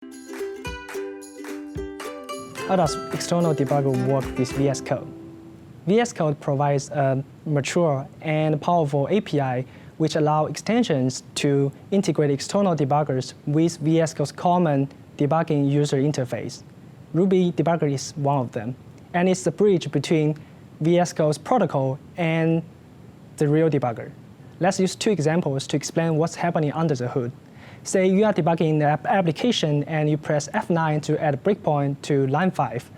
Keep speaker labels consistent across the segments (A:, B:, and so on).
A: How does external debugger work with VSCode? VSCode provides a mature and powerful API which allows extensions to integrate external debuggers with VSCode's common debugging user interface. Ruby debugger is one of them, and it's the bridge between VSCode's protocol and the real debugger. Let's use two examples to explain what's happening under the hood. Say you are debugging the application and you press F9 to add a breakpoint to line 5.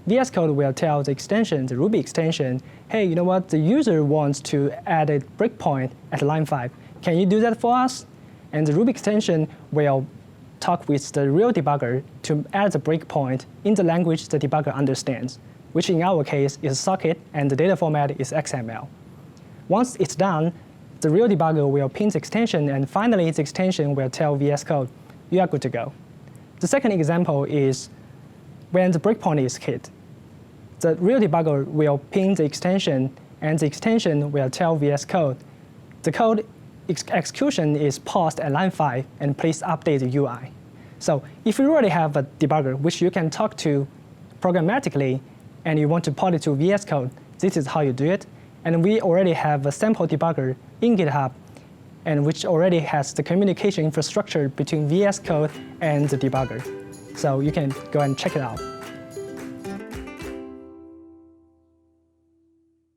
A: VSCode will tell the extension, the Ruby extension, hey, you know what, the user wants to add a breakpoint at line 5. Can you do that for us? And the Ruby extension will talk with the real debugger to add the breakpoint in the language the debugger understands, which in our case is socket and the data format is XML. Once it's done, the real debugger will ping the extension, and finally the extension will tell VS Code, you are good to go. The second example is when the breakpoint is hit. The real debugger will ping the extension, and the extension will tell VS Code, the code execution is paused at line 5, and please update the UI. So if you already have a debugger which you can talk to programmatically, and you want to port it to VS Code, this is how you do it. And we already have a sample debugger in GitHub, and which already has the communication infrastructure between VS Code and the debugger. So you can go and check it out.